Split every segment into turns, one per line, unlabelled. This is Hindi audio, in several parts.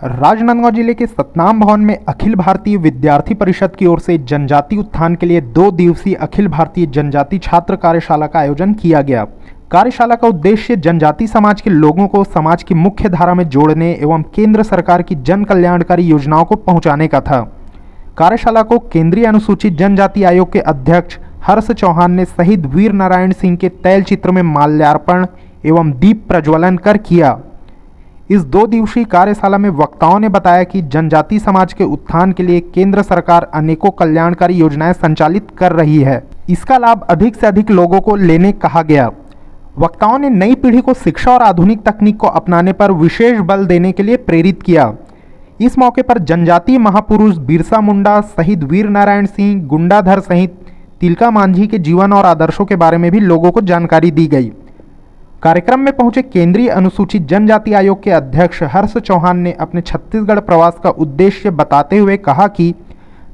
राजनांदगांव जिले के सतनाम भवन में अखिल भारतीय विद्यार्थी परिषद की ओर से जनजाति उत्थान के लिए 2 दिवसीय अखिल भारतीय जनजाति छात्र कार्यशाला का आयोजन किया गया। कार्यशाला का उद्देश्य जनजाति समाज के लोगों को समाज की मुख्य धारा में जोड़ने एवं केंद्र सरकार की जन कल्याणकारी योजनाओं को पहुंचाने का था। कार्यशाला को केंद्रीय अनुसूचित जनजाति आयोग के अध्यक्ष हर्ष चौहान ने शहीद वीर नारायण सिंह के तैल चित्र में माल्यार्पण एवं दीप प्रज्वलन कर किया। इस 2 दिवसीय कार्यशाला में वक्ताओं ने बताया कि जनजाति समाज के उत्थान के लिए केंद्र सरकार अनेकों कल्याणकारी योजनाएं संचालित कर रही है। इसका लाभ अधिक से अधिक लोगों को लेने कहा गया। वक्ताओं ने नई पीढ़ी को शिक्षा और आधुनिक तकनीक को अपनाने पर विशेष बल देने के लिए प्रेरित किया। इस मौके पर जनजातीय महापुरुष बिरसा मुंडा, शहीद वीर नारायण सिंह, गुंडाधर सहित तिलका मांझी के जीवन और आदर्शों के बारे में भी लोगों को जानकारी दी गई। कार्यक्रम में पहुंचे केंद्रीय अनुसूचित जनजाति आयोग के अध्यक्ष हर्ष चौहान ने अपने छत्तीसगढ़ प्रवास का उद्देश्य बताते हुए कहा कि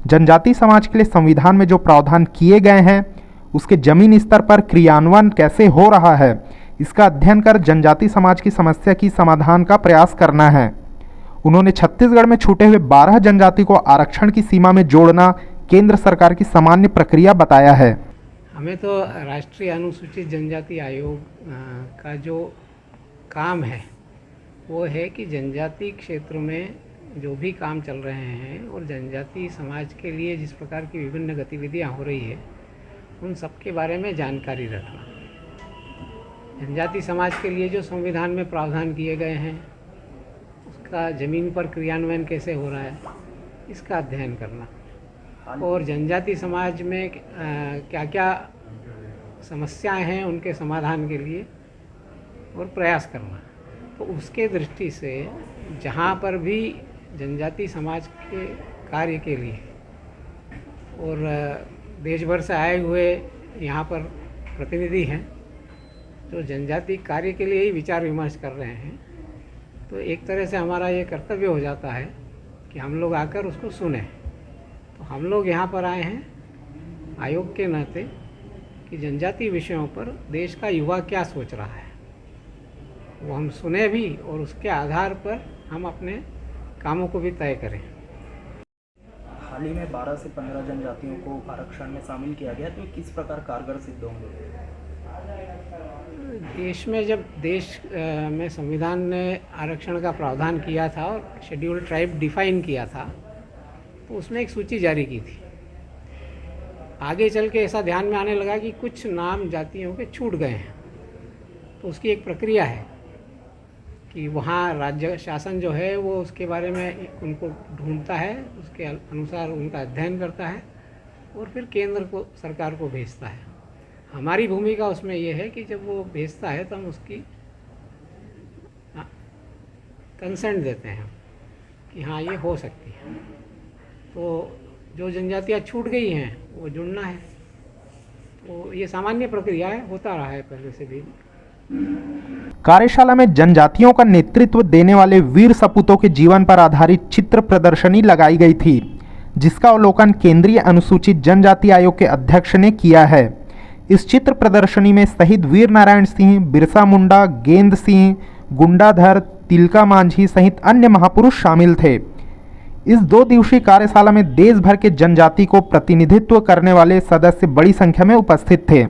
जनजाति समाज के लिए संविधान में जो प्रावधान किए गए हैं उसके जमीन स्तर पर क्रियान्वयन कैसे हो रहा है, इसका अध्ययन कर जनजाति समाज की समस्या की समाधान का प्रयास करना है। उन्होंने छत्तीसगढ़ में छूटे हुए 12 जनजाति को आरक्षण की सीमा में जोड़ना केंद्र सरकार की सामान्य प्रक्रिया बताया है।
हमें तो राष्ट्रीय अनुसूचित जनजाति आयोग का जो काम है वो है कि जनजाति क्षेत्र में जो भी काम चल रहे हैं और जनजाति समाज के लिए जिस प्रकार की विभिन्न गतिविधियां हो रही है उन सब के बारे में जानकारी रखना। जनजाति समाज के लिए जो संविधान में प्रावधान किए गए हैं उसका ज़मीन पर क्रियान्वयन कैसे हो रहा है इसका अध्ययन करना और जनजाति समाज में क्या क्या समस्याएं हैं उनके समाधान के लिए और प्रयास करना। तो उसके दृष्टि से जहाँ पर भी जनजाति समाज के कार्य के लिए और देश भर से आए हुए यहाँ पर प्रतिनिधि हैं जो जनजाति कार्य के लिए ही विचार विमर्श कर रहे हैं, तो एक तरह से हमारा ये कर्तव्य हो जाता है कि हम लोग आकर उसको सुने। तो हम लोग यहाँ पर आए हैं आयोग के नाते कि जनजाति विषयों पर देश का युवा क्या सोच रहा है वो हम सुने भी और उसके आधार पर हम अपने कामों को भी तय करें।
हाल ही में 12 से 15 जनजातियों को आरक्षण में शामिल किया गया, तो किस प्रकार कारगर सिद्ध होंगे?
देश में जब देश में संविधान ने आरक्षण का प्रावधान किया था और शेड्यूल्ड ट्राइब डिफाइन किया था तो उसमें एक सूची जारी की थी। आगे चल के ऐसा ध्यान में आने लगा कि कुछ नाम जातियों के छूट गए हैं, तो उसकी एक प्रक्रिया है कि वहाँ राज्य शासन जो है वो उसके बारे में उनको ढूंढता है, उसके अनुसार उनका अध्ययन करता है और फिर केंद्र को सरकार को भेजता है। हमारी भूमिका उसमें ये है कि जब वो भेजता है तो हम उसकी कंसेंट देते हैं कि हाँ ये हो सकती है। तो जो जनजातियाँ छूट गई हैं वो जुड़ना है, तो ये सामान्य प्रक्रिया है, होता रहा है पहले से भी।
कार्यशाला में जनजातियों का नेतृत्व देने वाले वीर सपूतों के जीवन पर आधारित चित्र प्रदर्शनी लगाई गई थी, जिसका अवलोकन केंद्रीय अनुसूचित जनजाति आयोग के अध्यक्ष ने किया है। इस चित्र प्रदर्शनी में शहीद वीर नारायण सिंह, बिरसा मुंडा, गेंद सिंह, गुंडाधर, तिलका मांझी सहित अन्य महापुरुष शामिल थे। इस 2 दिवसीय कार्यशाला में देश भर के जनजाति को प्रतिनिधित्व करने वाले सदस्य बड़ी संख्या में उपस्थित थे।